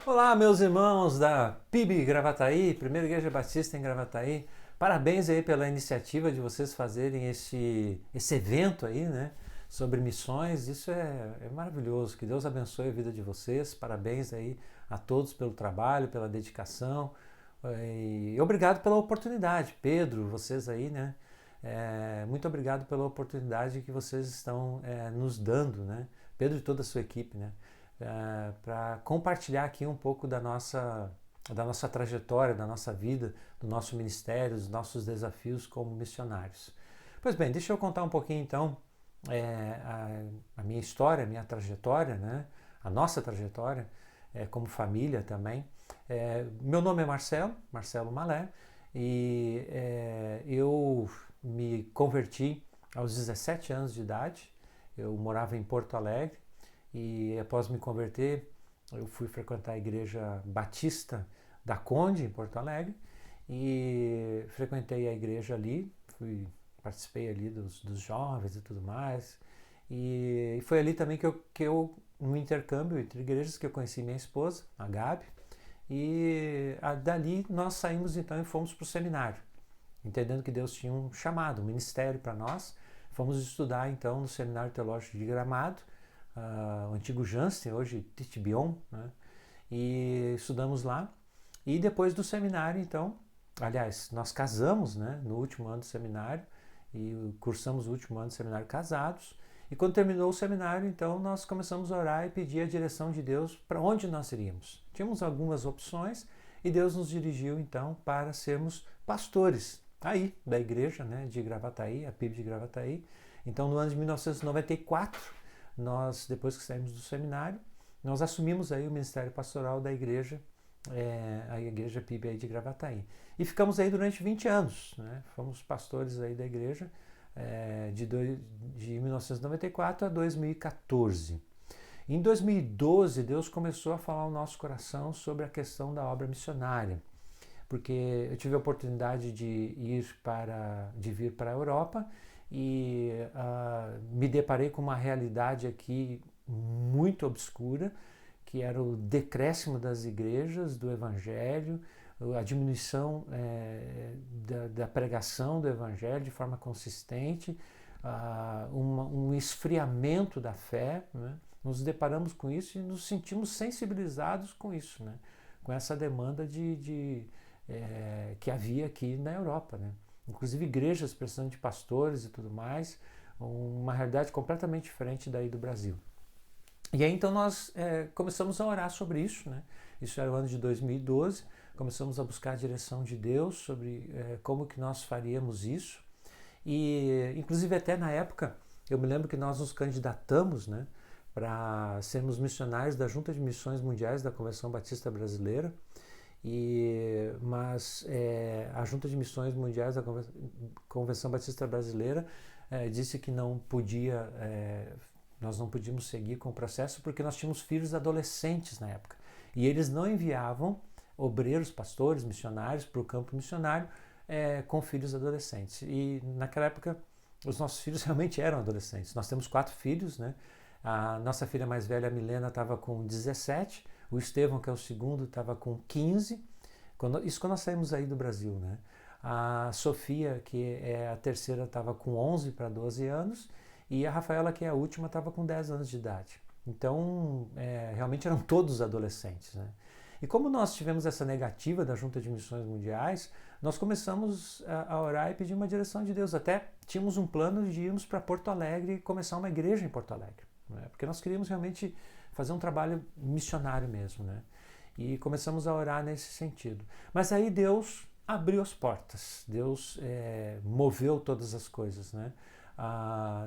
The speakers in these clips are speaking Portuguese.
Olá, meus irmãos da PIB Gravataí, Primeira Igreja Batista em Gravataí. Parabéns aí pela iniciativa de vocês fazerem esse evento aí, né? Sobre missões. Isso é maravilhoso. Que Deus abençoe a vida de vocês. Parabéns aí a todos pelo trabalho, pela dedicação. E obrigado pela oportunidade. Pedro, vocês aí, né? Muito obrigado pela oportunidade que vocês estão nos dando, né? Pedro e toda a sua equipe, né? Para compartilhar aqui um pouco da nossa trajetória, da nossa vida, do nosso ministério, dos nossos desafios como missionários. Pois bem, deixa eu contar um pouquinho então a minha história, a minha trajetória, né? A nossa trajetória como família também. Meu nome é Marcelo Malé, e eu me converti aos 17 anos de idade. Eu morava em Porto Alegre e após me converter eu fui frequentar a igreja Batista da Conde em Porto Alegre e frequentei a igreja ali, participei ali dos jovens e tudo mais, e foi ali também que eu no intercâmbio entre igrejas, que eu conheci minha esposa, a Gabi, e dali nós saímos então e fomos para o seminário, entendendo que Deus tinha um chamado, um ministério para nós. Fomos estudar então no Seminário Teológico de Gramado, o antigo Jansen, hoje Titibion, né? E estudamos lá. E depois do seminário, então, aliás, nós casamos, né, no último ano do seminário, e cursamos o último ano do seminário casados. E quando terminou o seminário, então, nós começamos a orar e pedir a direção de Deus para onde nós iríamos. Tínhamos algumas opções e Deus nos dirigiu, então, para sermos pastores aí da igreja, né, de Gravataí, a PIB de Gravataí. Então, no ano de 1994, nós, depois que saímos do seminário, nós assumimos aí o ministério pastoral da igreja, a igreja PIB aí de Gravataí. E ficamos aí durante 20 anos, né? Fomos pastores aí da igreja de 1994 a 2014. Em 2012, Deus começou a falar ao nosso coração sobre a questão da obra missionária, porque eu tive a oportunidade de vir para a Europa e me deparei com uma realidade aqui muito obscura, que era o decréscimo das igrejas, do evangelho, a diminuição da pregação do evangelho de forma consistente, um esfriamento da fé, né? Nos deparamos com isso e nos sentimos sensibilizados com isso, né? Com essa demanda que havia aqui na Europa, né? Inclusive igrejas precisando de pastores e tudo mais, uma realidade completamente diferente daí do Brasil. E aí então nós começamos a orar sobre isso, né? Isso era o ano de 2012, começamos a buscar a direção de Deus sobre como que nós faríamos isso. E inclusive até na época, eu me lembro que nós nos candidatamos, né, para sermos missionários da Junta de Missões Mundiais da Convenção Batista Brasileira. Mas a Junta de Missões Mundiais da Convenção Batista Brasileira disse que não podia, nós não podíamos seguir com o processo porque nós tínhamos filhos adolescentes na época. E eles não enviavam obreiros, pastores, missionários para o campo missionário com filhos adolescentes. E naquela época os nossos filhos realmente eram adolescentes. Nós temos 4 filhos, né? A nossa filha mais velha, a Milena, estava com 17, o Estevão, que é o segundo, estava com 15, isso quando nós saímos aí do Brasil, né? A Sofia, que é a terceira, estava com 11 para 12 anos, e a Rafaela, que é a última, estava com 10 anos de idade. Então, realmente eram todos adolescentes, né? E como nós tivemos essa negativa da Junta de Missões Mundiais, nós começamos a orar e pedir uma direção de Deus. Até tínhamos um plano de irmos para Porto Alegre e começar uma igreja em Porto Alegre, né? Porque nós queríamos realmente fazer um trabalho missionário mesmo, né? E começamos a orar nesse sentido. Mas aí Deus abriu as portas, Deus moveu todas as coisas, né?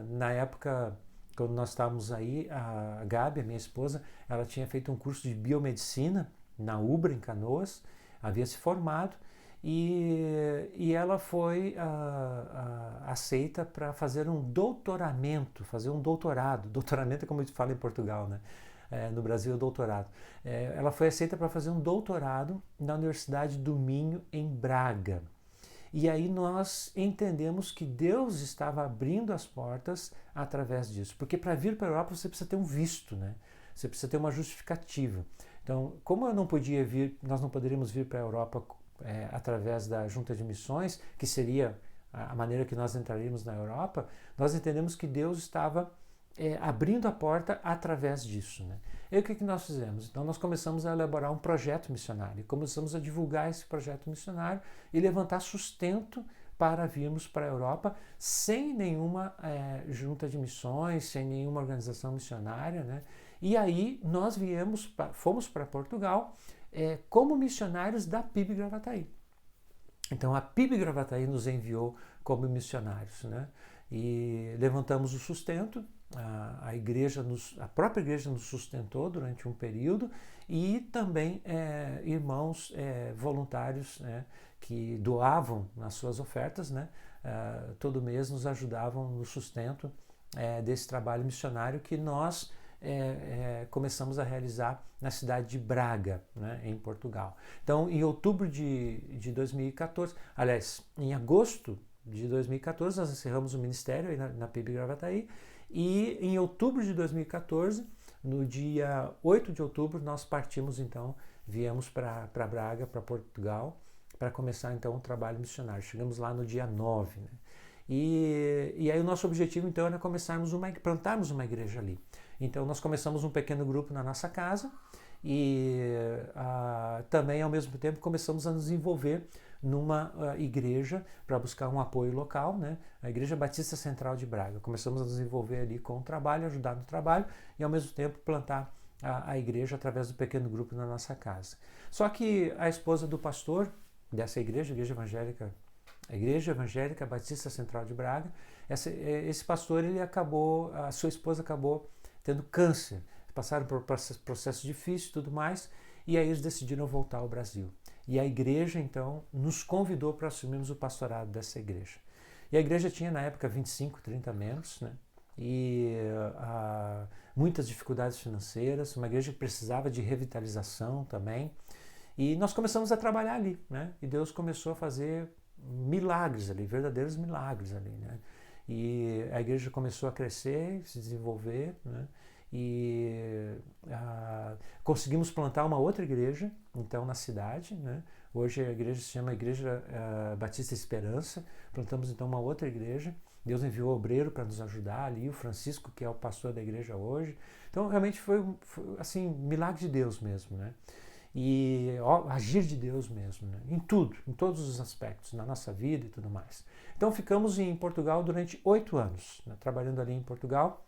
Na época, quando nós estávamos aí, a Gabi, a minha esposa, ela tinha feito um curso de biomedicina na UBRA, em Canoas, havia se formado, e ela foi aceita para fazer um doutoramento, fazer um doutorado. Doutoramento é como a gente fala em Portugal, né? No Brasil é doutorado. Ela foi aceita para fazer um doutorado na Universidade do Minho, em Braga. E aí nós entendemos que Deus estava abrindo as portas através disso. Porque para vir para a Europa você precisa ter um visto, né? Você precisa ter uma justificativa. Então, como eu não podia vir, nós não poderíamos vir para a Europa através da Junta de Missões, que seria a maneira que nós entraríamos na Europa, nós entendemos que Deus estava abrindo a porta através disso. Né? E o que nós fizemos? Então nós começamos a elaborar um projeto missionário, começamos a divulgar esse projeto missionário e levantar sustento para virmos para a Europa sem nenhuma junta de missões, sem nenhuma organização missionária. Né? E aí nós fomos para Portugal como missionários da PIB Gravataí. Então a PIB Gravataí nos enviou como missionários, né? E levantamos o sustento, a própria igreja nos sustentou durante um período e também irmãos voluntários, né, que doavam nas suas ofertas, né, todo mês nos ajudavam no sustento desse trabalho missionário que nós começamos a realizar na cidade de Braga, né, em Portugal. Então, em outubro de 2014, aliás, em agosto de 2014, nós encerramos o ministério aí na PIB Gravataí e em outubro de 2014, no dia 8 de outubro, nós partimos então, viemos para Braga, para Portugal, para começar então o trabalho missionário. Chegamos lá no dia 9, né? E aí o nosso objetivo então era plantarmos uma igreja ali. Então nós começamos um pequeno grupo na nossa casa e também ao mesmo tempo começamos a nos envolver numa igreja para buscar um apoio local, né? A Igreja Batista Central de Braga. Começamos a nos envolver ali com o trabalho, ajudar no trabalho e ao mesmo tempo plantar a igreja através do pequeno grupo na nossa casa. Só que a esposa do pastor dessa igreja, a Igreja Evangélica Batista Central de Braga, esse pastor, a sua esposa acabou tendo câncer, passaram por processo difícil e tudo mais, e aí eles decidiram voltar ao Brasil. E a igreja, então, nos convidou para assumirmos o pastorado dessa igreja. E a igreja tinha, na época, 25, 30 membros, né? E muitas dificuldades financeiras, uma igreja que precisava de revitalização também. E nós começamos a trabalhar ali, né? E Deus começou a fazer milagres ali, verdadeiros milagres ali, né? E a igreja começou a crescer, se desenvolver, né? E conseguimos plantar uma outra igreja, então, na cidade, né? Hoje a igreja se chama Igreja Batista Esperança. Plantamos então uma outra igreja. Deus enviou o obreiro para nos ajudar ali, o Francisco, que é o pastor da igreja hoje. Então, realmente foi assim, milagre de Deus mesmo, né? E agir de Deus mesmo, né? Em tudo, em todos os aspectos, na nossa vida e tudo mais. Então, ficamos em Portugal durante 8 anos, né? Trabalhando ali em Portugal.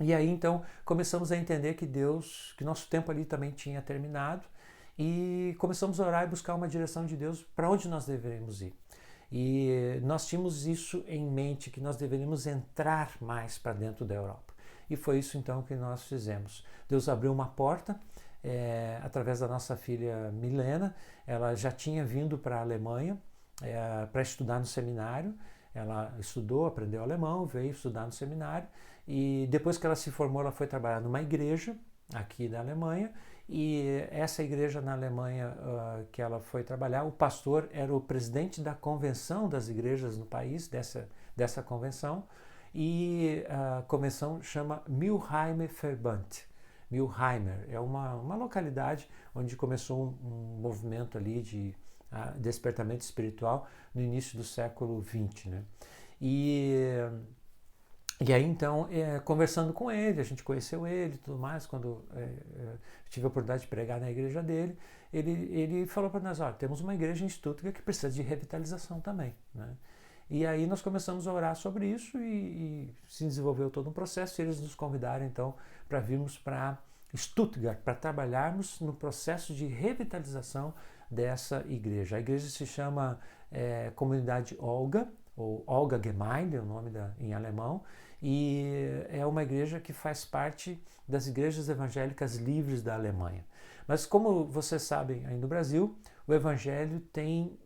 E aí, então, começamos a entender que nosso tempo ali também tinha terminado e começamos a orar e buscar uma direção de Deus para onde nós deveríamos ir. E nós tínhamos isso em mente, que nós deveríamos entrar mais para dentro da Europa. E foi isso, então, que nós fizemos. Deus abriu uma porta através da nossa filha Milena. Ela já tinha vindo para a Alemanha para estudar no seminário. Ela estudou, aprendeu alemão, veio estudar no seminário e depois que ela se formou, ela foi trabalhar numa igreja aqui da Alemanha e essa igreja na Alemanha que ela foi trabalhar, o pastor era o presidente da convenção das igrejas no país, dessa convenção, e a convenção chama Mülheimer Verband. Mülheimer é uma localidade onde começou um movimento ali de despertamento espiritual no início do século XX, né? E aí então, conversando com ele, a gente conheceu ele e tudo mais, quando tive a oportunidade de pregar na igreja dele, ele falou para nós, temos uma igreja em Stuttgart que precisa de revitalização também, né? E aí nós começamos a orar sobre isso e se desenvolveu todo um processo e eles nos convidaram então para virmos para Stuttgart, para trabalharmos no processo de revitalização dessa igreja. A igreja se chama Comunidade Olga, ou Olga Gemeinde, é o nome em alemão, e é uma igreja que faz parte das igrejas evangélicas livres da Alemanha. Mas como vocês sabem, aí no Brasil, o evangelho tem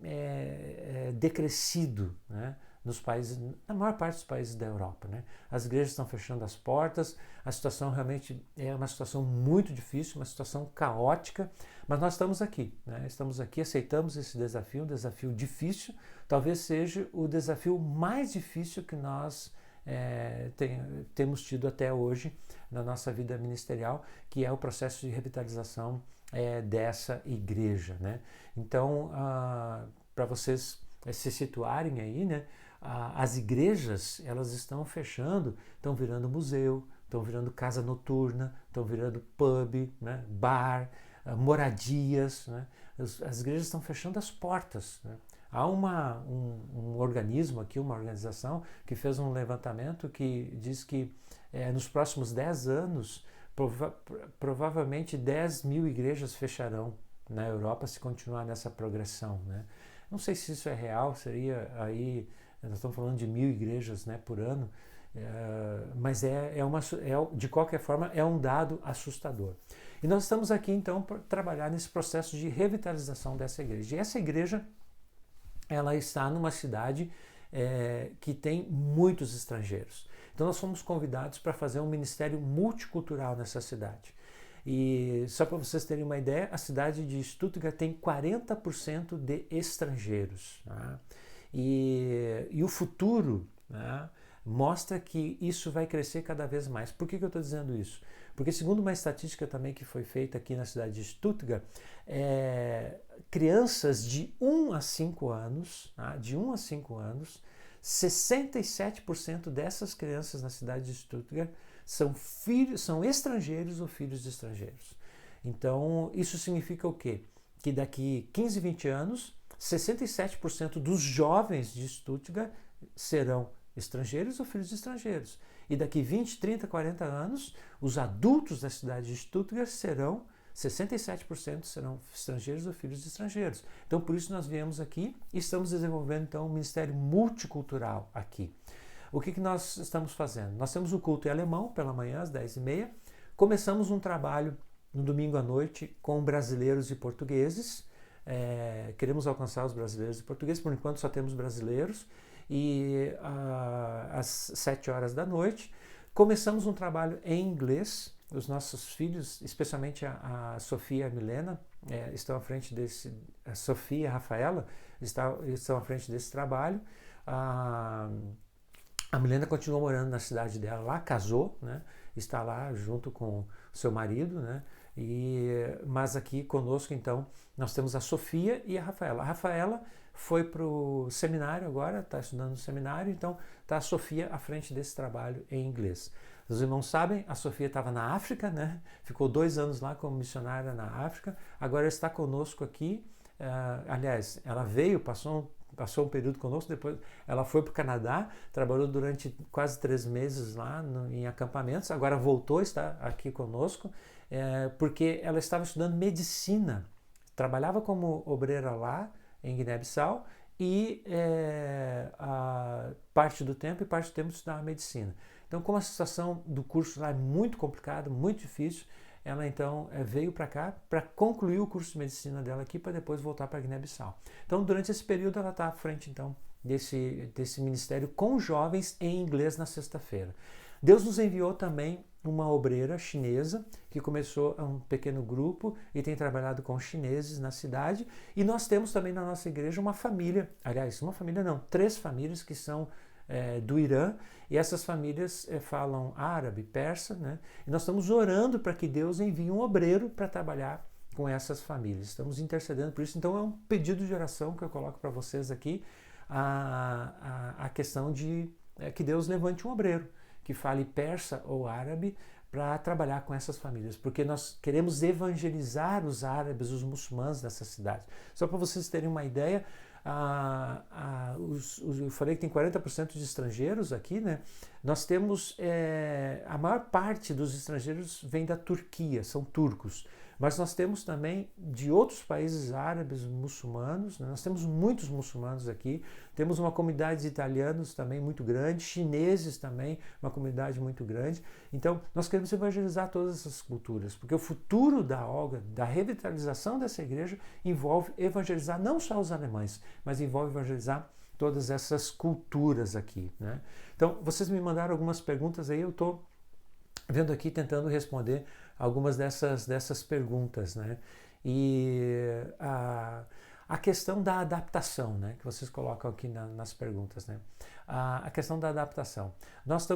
decrescido, né, nos países, na maior parte dos países da Europa, né? As igrejas estão fechando as portas, a situação realmente é uma situação muito difícil, uma situação caótica, mas nós estamos aqui, né? Estamos aqui, aceitamos esse desafio, um desafio difícil, talvez seja o desafio mais difícil que nós temos tido até hoje na nossa vida ministerial, que é o processo de revitalização dessa igreja, né? Então, para vocês se situarem aí, né? As igrejas, elas estão fechando, estão virando museu, estão virando casa noturna, estão virando pub, né? Bar, moradias, né? As igrejas estão fechando as portas, né? Há um organismo aqui, uma organização que fez um levantamento que diz que nos próximos 10 anos provavelmente 10 mil igrejas fecharão na Europa se continuar nessa progressão, né? Não sei se isso é real, seria aí, nós estamos falando de 1000 igrejas, né, por ano, mas de qualquer forma é um dado assustador. E nós estamos aqui então para trabalhar nesse processo de revitalização dessa igreja. E essa igreja, ela está numa cidade que tem muitos estrangeiros. Então nós fomos convidados para fazer um ministério multicultural nessa cidade. E só para vocês terem uma ideia, a cidade de Stuttgart tem 40% de estrangeiros. Né? E o futuro, né, mostra que isso vai crescer cada vez mais. Por que eu estou dizendo isso? Porque segundo uma estatística também que foi feita aqui na cidade de Stuttgart, crianças de 1 a 5 anos, tá? De 1 a 5 anos, 67% dessas crianças na cidade de Stuttgart são estrangeiros ou filhos de estrangeiros. Então, isso significa o quê? Que daqui 15, 20 anos, 67% dos jovens de Stuttgart serão estrangeiros ou filhos de estrangeiros. E daqui 20, 30, 40 anos, os adultos da cidade de Stuttgart 67% serão estrangeiros ou filhos de estrangeiros. Então, por isso nós viemos aqui e estamos desenvolvendo então um ministério multicultural aqui. O que nós estamos fazendo? Nós temos o culto em alemão pela manhã às 10h30. Começamos um trabalho no domingo à noite com brasileiros e portugueses. Queremos alcançar os brasileiros e portugueses, por enquanto só temos brasileiros. E às 7 horas da noite começamos um trabalho em inglês. Os nossos filhos, especialmente a Sofia e a Milena, estão à frente desse. A Sofia e a Rafaela estão à frente desse trabalho. A Milena continua morando na cidade dela lá, casou, né? Está lá junto com seu marido, né? Mas aqui conosco, então, nós temos a Sofia e a Rafaela. A Rafaela foi para o seminário agora, está estudando no seminário, então está a Sofia à frente desse trabalho em inglês. Os irmãos sabem, a Sofia estava na África, né? Ficou 2 anos lá como missionária na África, agora está conosco aqui. Aliás, ela veio, passou um período conosco, depois ela foi para o Canadá, trabalhou durante quase 3 meses lá em acampamentos, agora voltou, está aqui conosco, porque ela estava estudando medicina, trabalhava como obreira lá em Guiné-Bissau e parte do tempo estudava medicina. Então, como a situação do curso lá é muito complicada, muito difícil, ela então veio para cá para concluir o curso de medicina dela aqui para depois voltar para Guiné-Bissau. Então, durante esse período, ela está à frente então desse ministério com jovens em inglês na sexta-feira. Deus nos enviou também uma obreira chinesa que começou um pequeno grupo e tem trabalhado com chineses na cidade. E nós temos também na nossa igreja uma família, aliás, uma família não, 3 famílias que são do Irã, e essas famílias falam árabe, persa, né? E nós estamos orando para que Deus envie um obreiro para trabalhar com essas famílias. Estamos intercedendo por isso. Então é um pedido de oração que eu coloco para vocês aqui, a questão de que Deus levante um obreiro que fale persa ou árabe para trabalhar com essas famílias, porque nós queremos evangelizar os árabes, os muçulmanos dessa cidade. Só para vocês terem uma ideia, eu falei que tem 40% de estrangeiros aqui, né? Nós temos, a maior parte dos estrangeiros vem da Turquia, são turcos, mas nós temos também de outros países árabes, muçulmanos, né? Nós temos muitos muçulmanos aqui, temos uma comunidade de italianos também muito grande, chineses também, uma comunidade muito grande. Então, nós queremos evangelizar todas essas culturas, porque o futuro da obra, da revitalização dessa igreja, envolve evangelizar não só os alemães, mas envolve evangelizar todas essas culturas aqui, né? Então, vocês me mandaram algumas perguntas aí, eu estou vendo aqui, tentando responder algumas dessas perguntas, né? E A questão da adaptação, né, que vocês colocam aqui nas perguntas, né? A questão da adaptação. Nós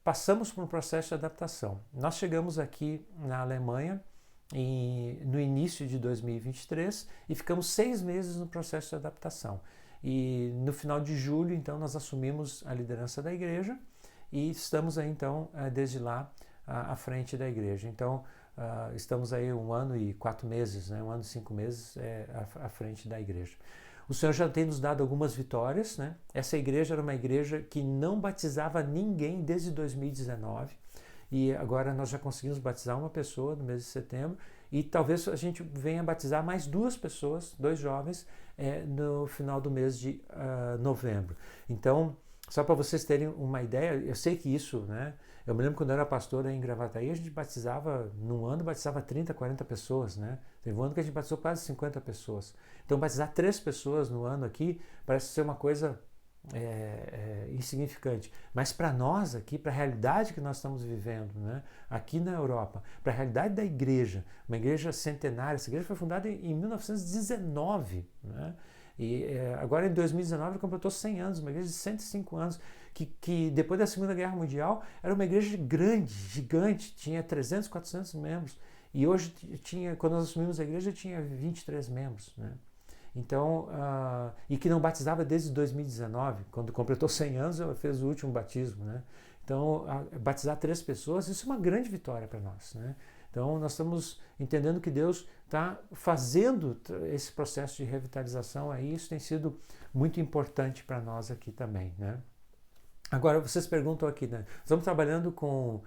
passamos por um processo de adaptação. Nós chegamos aqui na Alemanha no início de 2023 e ficamos 6 meses no processo de adaptação. E no final de julho, então, nós assumimos a liderança da igreja e estamos aí, então, desde lá à frente da igreja. Então, estamos aí 1 ano e 4 meses, né? 1 ano e 5 meses à frente da igreja. O Senhor já tem nos dado algumas vitórias, né? Essa igreja era uma igreja que não batizava ninguém desde 2019 e agora nós já conseguimos batizar uma pessoa no mês de setembro e talvez a gente venha batizar mais 2 pessoas, 2 jovens, no final do mês de novembro. Então, só para vocês terem uma ideia, eu sei que isso, né? Eu me lembro quando eu era pastor em Gravataí, a gente batizava, num ano, batizava 30, 40 pessoas, né? Teve um ano que a gente batizou quase 50 pessoas. Então, batizar 3 pessoas no ano aqui parece ser uma coisa insignificante. Mas para nós aqui, para a realidade que nós estamos vivendo, né? Aqui na Europa, para a realidade da igreja, uma igreja centenária, essa igreja foi fundada em 1919, né? E agora em 2019 completou 100 anos, uma igreja de 105 anos, que depois da Segunda Guerra Mundial era uma igreja grande, gigante, tinha 300, 400 membros. E hoje, quando nós assumimos a igreja, tinha 23 membros, né? Então, e que não batizava desde 2019, quando completou 100 anos, ela fez o último batismo, né? Então, batizar 3 pessoas, isso é uma grande vitória para nós, né? Então, nós estamos entendendo que Deus está fazendo esse processo de revitalização aí, isso tem sido muito importante para nós aqui também, né? Agora, vocês perguntam aqui, né? Estamos trabalhando com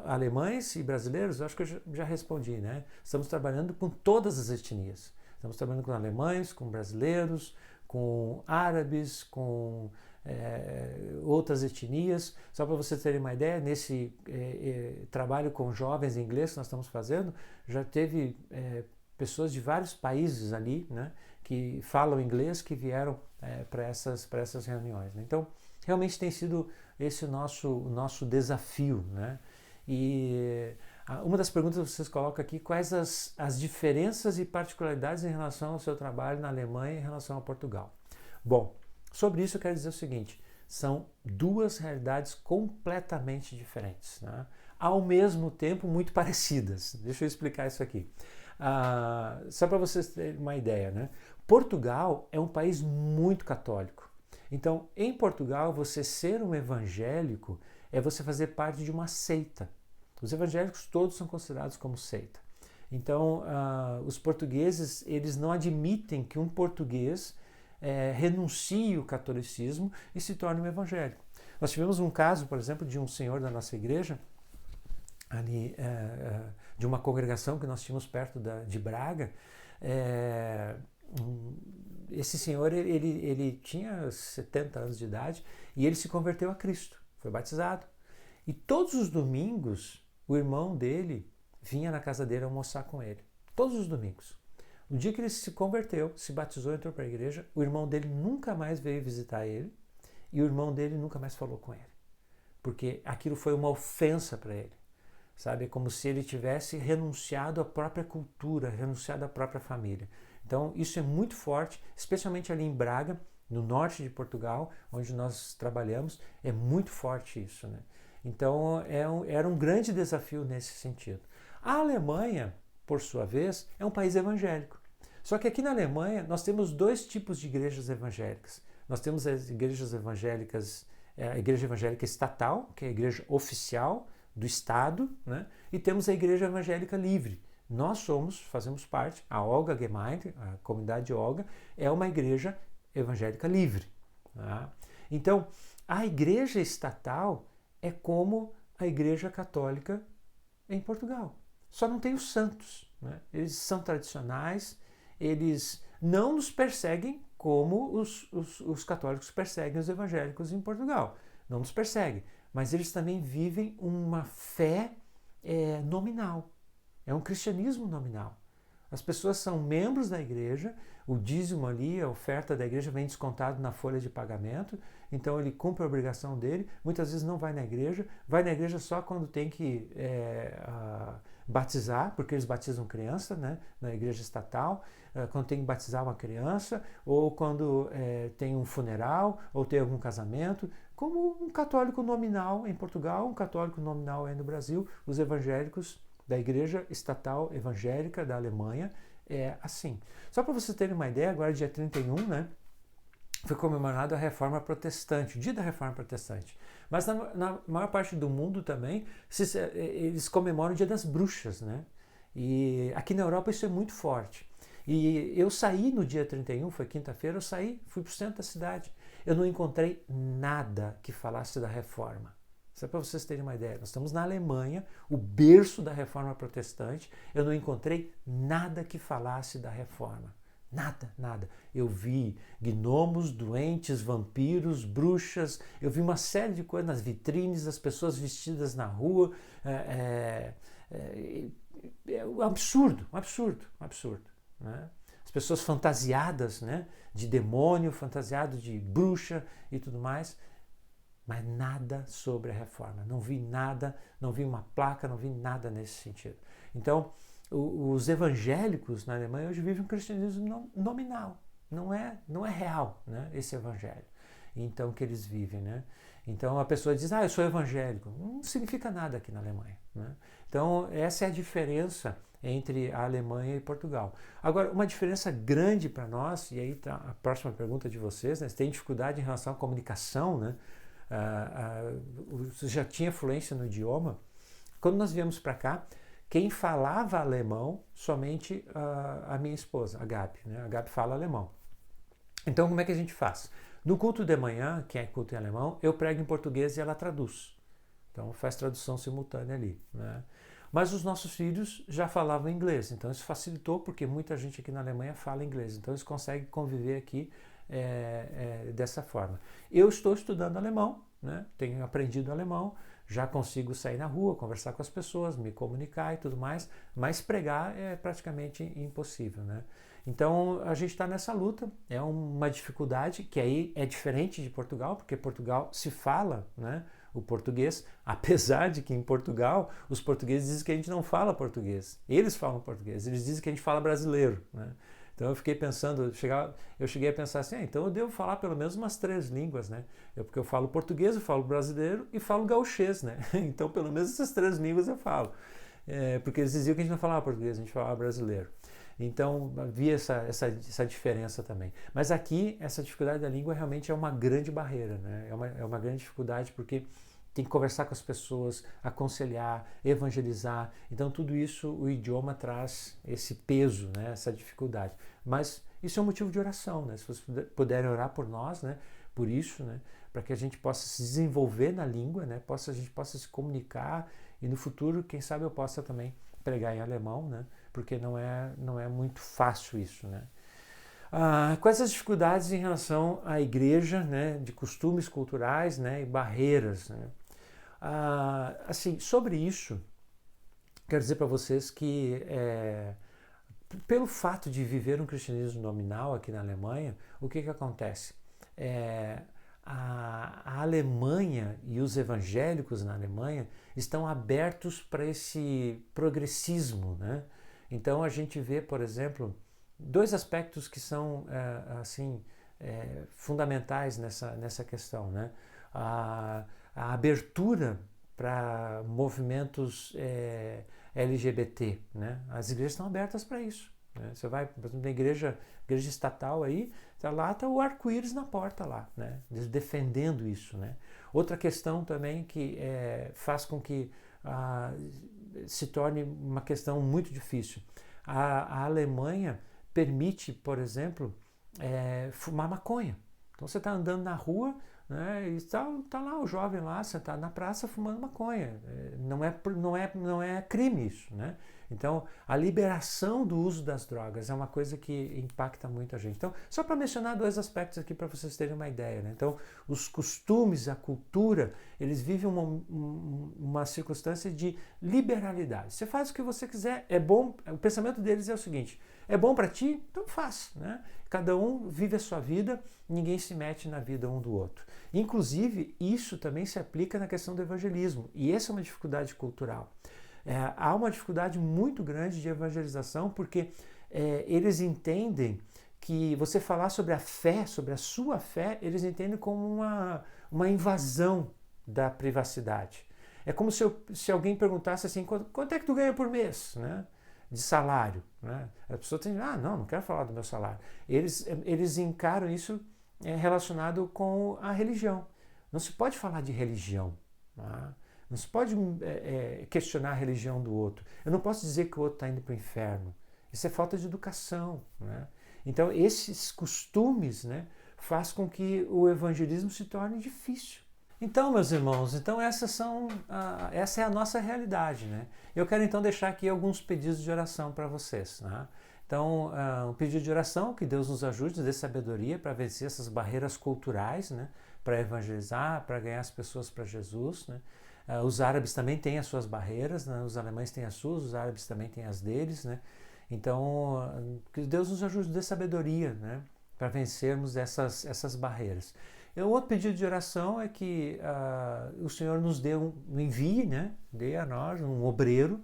alemães e brasileiros? Eu acho que eu já respondi, né? Estamos trabalhando com todas as etnias. Estamos trabalhando com alemães, com brasileiros, com árabes, com outras etnias. Só para vocês terem uma ideia, nesse trabalho com jovens em inglês que nós estamos fazendo, já teve pessoas de vários países ali, né, que falam inglês, que vieram para essas reuniões, né? Então, realmente tem sido esse o nosso desafio, né? E uma das perguntas que vocês colocam aqui, quais as diferenças e particularidades em relação ao seu trabalho na Alemanha em relação a Portugal? Bom, sobre isso eu quero dizer o seguinte, são 2 realidades completamente diferentes, né? Ao mesmo tempo muito parecidas. Deixa eu explicar isso aqui. Só para vocês terem uma ideia, né? Portugal é um país muito católico. Então, em Portugal, você ser um evangélico é você fazer parte de uma seita. Os evangélicos todos são considerados como seita. Então, os portugueses, eles não admitem que um português renuncie o catolicismo e se torne um evangélico. Nós tivemos um caso, por exemplo, de um senhor da nossa igreja, ali, de uma congregação que nós tínhamos perto de Braga. Esse senhor, ele tinha 70 anos de idade e ele se converteu a Cristo, foi batizado. E todos os domingos, o irmão dele vinha na casa dele almoçar com ele. Todos os domingos. No dia que ele se converteu, se batizou, entrou para a igreja, o irmão dele nunca mais veio visitar ele e o irmão dele nunca mais falou com ele. Porque aquilo foi uma ofensa para ele. Sabe? É como se ele tivesse renunciado à própria cultura, renunciado à própria família. Então, isso é muito forte, especialmente ali em Braga, no norte de Portugal, onde nós trabalhamos, é muito forte isso, né? Então, era um grande desafio nesse sentido. A Alemanha, por sua vez, é um país evangélico. Só que aqui na Alemanha, nós temos 2 tipos de igrejas evangélicas. Nós temos as igrejas evangélicas, a igreja evangélica estatal, que é a igreja oficial do Estado, né? E temos a igreja evangélica livre. Nós fazemos parte, a Olga Gemeinde, a comunidade Olga, é uma igreja evangélica livre. Tá? Então, a igreja estatal é como a igreja católica em Portugal. Só não tem os santos, né? Eles são tradicionais, eles não nos perseguem como os católicos perseguem os evangélicos em Portugal. Não nos perseguem, mas eles também vivem uma fé nominal. É um cristianismo nominal. As pessoas são membros da igreja, o dízimo ali, a oferta da igreja vem descontado na folha de pagamento, então ele cumpre a obrigação dele, muitas vezes não vai na igreja só quando tem que batizar, porque eles batizam criança, né, na igreja estatal, quando tem que batizar uma criança, ou quando tem um funeral, ou tem algum casamento, como um católico nominal em Portugal, um católico nominal aí no Brasil, os evangélicos da igreja estatal evangélica da Alemanha é assim. Só para vocês terem uma ideia, agora dia 31, né, foi comemorado a Reforma Protestante, o dia da Reforma Protestante. Mas na maior parte do mundo também, eles comemoram o Dia das Bruxas, né? E aqui na Europa isso é muito forte. E eu saí no dia 31, foi quinta-feira, fui para o centro da cidade. Eu não encontrei nada que falasse da Reforma. Só para vocês terem uma ideia, nós estamos na Alemanha, o berço da Reforma Protestante, eu não encontrei nada que falasse da Reforma. Nada, nada. Eu vi gnomos, doentes, vampiros, bruxas, eu vi uma série de coisas nas vitrines, as pessoas vestidas na rua. Um absurdo, um absurdo, um absurdo. Né? As pessoas fantasiadas, né, de demônio, fantasiado de bruxa e tudo mais, mas nada sobre a reforma. Não vi nada, não vi uma placa, não vi nada nesse sentido. Então, os evangélicos na Alemanha hoje vivem um cristianismo nominal, não é real, né, esse evangelho. Então, que eles vivem, né? Então a pessoa diz, eu sou evangélico. Não significa nada aqui na Alemanha, né? Então essa é a diferença entre a Alemanha e Portugal. Agora, uma diferença grande para nós, e aí está a próxima pergunta de vocês, né? Você tem dificuldade em relação à comunicação, né? Você já tinha fluência no idioma. Quando nós viemos para cá, quem falava alemão, somente a minha esposa, a Gabi, né? A Gabi fala alemão. Então, como é que a gente faz? No culto de manhã, que é culto em alemão, eu prego em português e ela traduz. Então, faz tradução simultânea ali, né? Mas os nossos filhos já falavam inglês, então isso facilitou, porque muita gente aqui na Alemanha fala inglês, então eles conseguem conviver aqui dessa forma. Eu estou estudando alemão, né? Tenho aprendido alemão, já consigo sair na rua, conversar com as pessoas, me comunicar e tudo mais, mas pregar é praticamente impossível, né? Então a gente está nessa luta, é uma dificuldade que aí é diferente de Portugal, porque Portugal se fala, né, o português, apesar de que em Portugal os portugueses dizem que a gente não fala português, eles falam português, eles dizem que a gente fala brasileiro, né? Então eu fiquei pensando, eu cheguei a pensar assim, então eu devo falar pelo menos umas 3 línguas, né? Porque eu falo português, eu falo brasileiro e falo gauchês, né? Então pelo menos essas 3 línguas eu falo. Porque eles diziam que a gente não falava português, a gente falava brasileiro. Então havia essa diferença também. Mas aqui essa dificuldade da língua realmente é uma grande barreira, né? É uma grande dificuldade porque tem que conversar com as pessoas, aconselhar, evangelizar. Então tudo isso o idioma traz esse peso, né? Essa dificuldade. Mas isso é um motivo de oração, né? Se vocês puderem orar por nós, né? Por isso, né? Para que a gente possa se desenvolver na língua, né? A gente possa se comunicar e no futuro, quem sabe eu possa também pregar em alemão, né? Porque não é muito fácil isso, né? Quais as dificuldades em relação à igreja, né? De costumes culturais, né? E barreiras, né? Assim, sobre isso, quero dizer para vocês que pelo fato de viver um cristianismo nominal aqui na Alemanha, o que acontece? A Alemanha e os evangélicos na Alemanha estão abertos para esse progressismo, né? Então a gente vê, por exemplo, 2 aspectos que são fundamentais nessa questão, né? A abertura para movimentos LGBT, né? As igrejas estão abertas para isso, né? Você vai, por exemplo, na igreja estatal aí, lá está o arco-íris na porta lá, né? Defendendo isso, né? Outra questão também que faz com que se torne uma questão muito difícil. A Alemanha permite, por exemplo, fumar maconha. Então você está andando na rua, né, e está lá o jovem lá sentado na praça fumando maconha. Não é crime isso, né? Então a liberação do uso das drogas é uma coisa que impacta muito a gente. Então, só para mencionar 2 aspectos aqui para vocês terem uma ideia, né? Então, os costumes, a cultura, eles vivem uma circunstância de liberalidade. Você faz o que você quiser, é bom. O pensamento deles é o seguinte: é bom para ti, então faz, né? Cada um vive a sua vida, ninguém se mete na vida um do outro. Inclusive, isso também se aplica na questão do evangelismo, e essa é uma dificuldade cultural. há uma dificuldade muito grande de evangelização porque eles entendem que você falar sobre a fé, sobre a sua fé, eles entendem como uma invasão da privacidade. É como se alguém perguntasse assim, quanto é que tu ganha por mês, né? De salário, né? A pessoa tem, não quero falar do meu salário. Eles encaram isso relacionado com a religião. Não se pode falar de religião, tá? Não se pode questionar a religião do outro. Eu não posso dizer que o outro está indo para o inferno. Isso é falta de educação, né? Então esses costumes, né, faz com que o evangelismo se torne difícil. Então, meus irmãos, essa é a nossa realidade, né? Eu quero então deixar aqui alguns pedidos de oração para vocês, né? Então, um pedido de oração, que Deus nos ajude, dê sabedoria para vencer essas barreiras culturais, né? Para evangelizar, para ganhar as pessoas para Jesus, né? Os árabes também têm as suas barreiras, né? Os alemães têm as suas, os árabes também têm as deles, né? Então, que Deus nos ajude, dê sabedoria, né? Para vencermos essas barreiras. E um outro pedido de oração é que o Senhor nos envie, né? Dê a nós um obreiro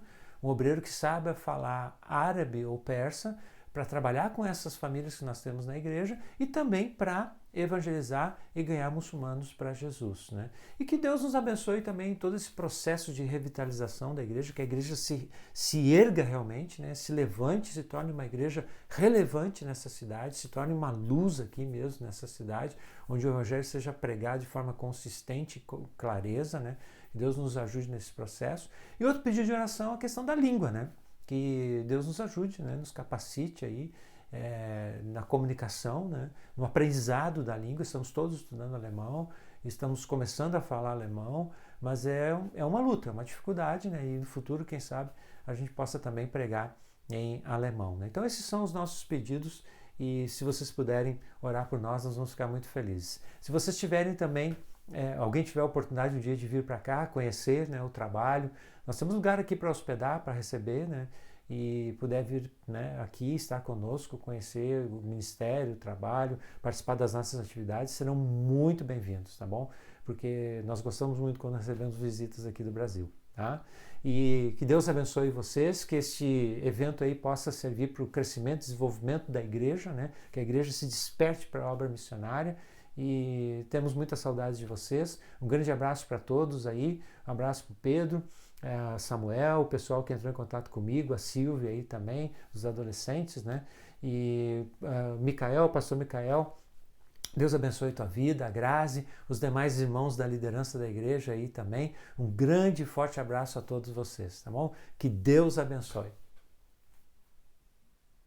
que saiba falar árabe ou persa para trabalhar com essas famílias que nós temos na igreja e também para evangelizar e ganhar muçulmanos para Jesus, né? E que Deus nos abençoe também em todo esse processo de revitalização da igreja, que a igreja se erga realmente, né? Se levante, se torne uma igreja relevante nessa cidade, se torne uma luz aqui mesmo nessa cidade, onde o evangelho seja pregado de forma consistente e com clareza, né? Que Deus nos ajude nesse processo. E outro pedido de oração é a questão da língua, né? Que Deus nos ajude, né? Nos capacite aí na comunicação, né? No aprendizado da língua. Estamos todos estudando alemão, estamos começando a falar alemão, mas é uma luta, é uma dificuldade, né? E no futuro, quem sabe, a gente possa também pregar em alemão, né? Então esses são os nossos pedidos e se vocês puderem orar por nós vamos ficar muito felizes. Se vocês tiverem também, alguém tiver a oportunidade um dia de vir para cá, conhecer, né, o trabalho, nós temos lugar aqui para hospedar, para receber, né? E puder vir, né, aqui, estar conosco, conhecer o ministério, o trabalho, participar das nossas atividades, serão muito bem-vindos, tá bom? Porque nós gostamos muito quando recebemos visitas aqui do Brasil, tá? E que Deus abençoe vocês, que este evento aí possa servir para o crescimento e desenvolvimento da igreja, né? Que a igreja se desperte para a obra missionária e temos muita saudade de vocês. Um grande abraço para todos aí, um abraço para o Pedro, Samuel, o pessoal que entrou em contato comigo, a Silvia aí também, os adolescentes, né? E Micael, pastor Micael, Deus abençoe tua vida, a Grazi, os demais irmãos da liderança da igreja aí também. Um grande e forte abraço a todos vocês, tá bom? Que Deus abençoe.